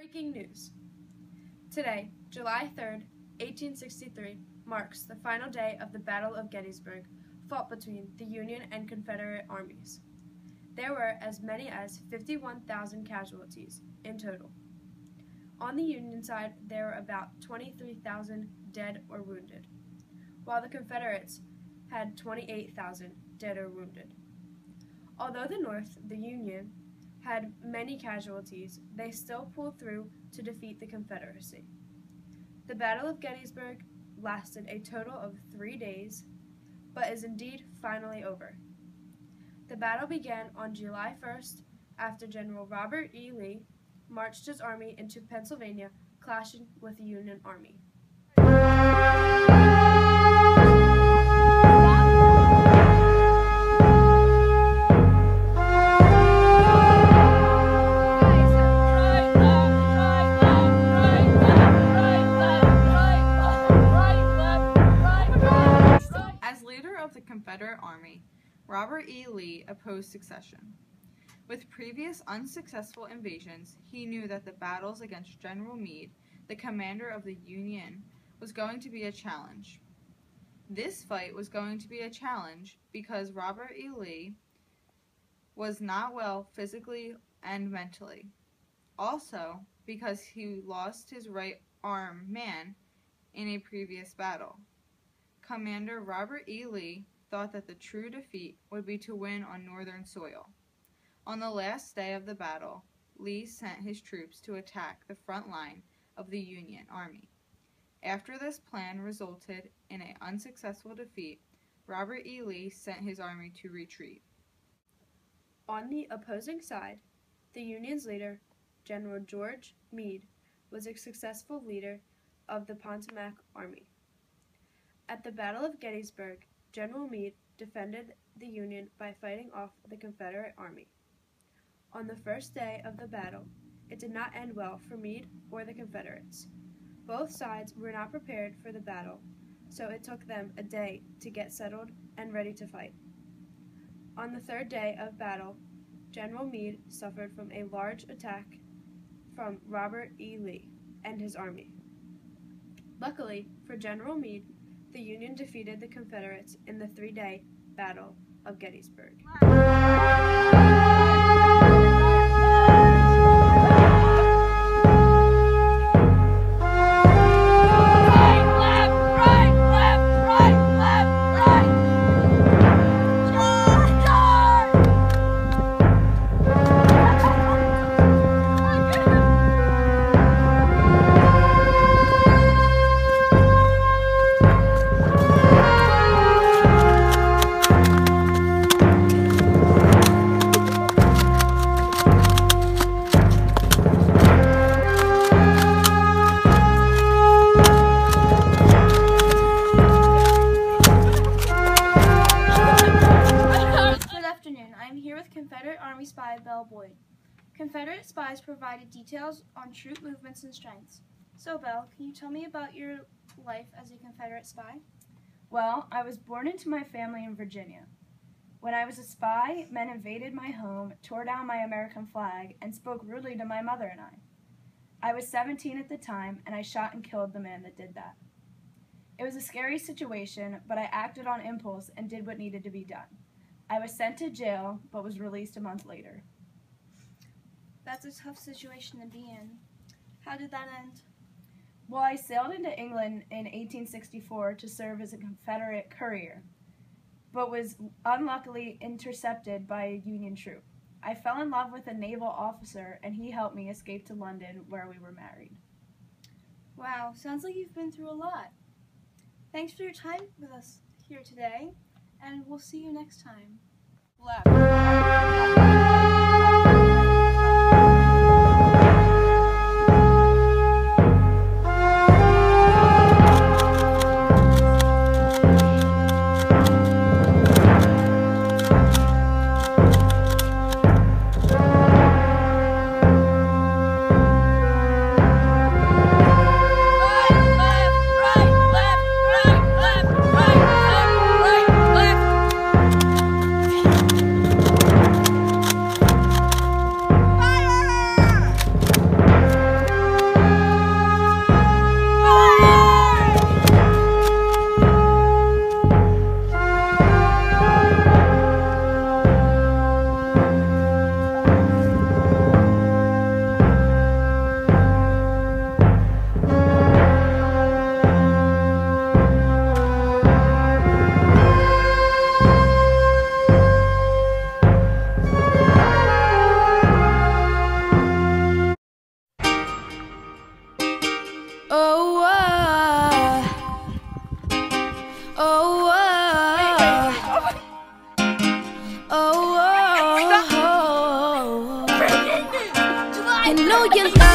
Breaking news. Today, July 3rd, 1863, marks the final day of the Battle of Gettysburg, fought between the Union and Confederate armies. There were as many as 51,000 casualties in total. On the Union side, there were about 23,000 dead or wounded, while the Confederates had 28,000 dead or wounded. Although the North, the Union, had many casualties, they still pulled through to defeat the Confederacy. The Battle of Gettysburg lasted a total of 3 days, but is indeed finally over. The battle began on July 1st after General Robert E. Lee marched his army into Pennsylvania, clashing with the Union Army. As leader of the Confederate Army, Robert E. Lee opposed secession. With previous unsuccessful invasions, he knew that the battles against General Meade, the commander of the Union, was going to be a challenge. This fight was going to be a challenge because Robert E. Lee was not well physically and mentally. Also, because he lost his right arm man in a previous battle. Commander Robert E. Lee thought that the true defeat would be to win on Northern soil. On the last day of the battle, Lee sent his troops to attack the front line of the Union Army. After this plan resulted in an unsuccessful defeat, Robert E. Lee sent his army to retreat. On the opposing side, the Union's leader, General George Meade, was a successful leader of the Potomac Army. At the Battle of Gettysburg, General Meade defended the Union by fighting off the Confederate Army. On the first day of the battle, it did not end well for Meade or the Confederates. Both sides were not prepared for the battle, so it took them a day to get settled and ready to fight. On the third day of battle, General Meade suffered from a large attack from Robert E. Lee and his army. Luckily for General Meade, the Union defeated the Confederates in the 3-day Battle of Gettysburg. Confederate Army spy Belle Boyd. Confederate spies provided details on troop movements and strengths. So, Belle, can you tell me about your life as a Confederate spy? Well, I was born into my family in Virginia. When I was a spy, men invaded my home, tore down my American flag, and spoke rudely to my mother and I. I was 17 at the time, and I shot and killed the man that did that. It was a scary situation, but I acted on impulse and did what needed to be done. I was sent to jail, but was released a month later. That's a tough situation to be in. How did that end? Well, I sailed into England in 1864 to serve as a Confederate courier, but was unluckily intercepted by a Union troop. I fell in love with a naval officer, and he helped me escape to London, where we were married. Wow, sounds like you've been through a lot. Thanks for your time with us here today, and we'll see you next time. know you love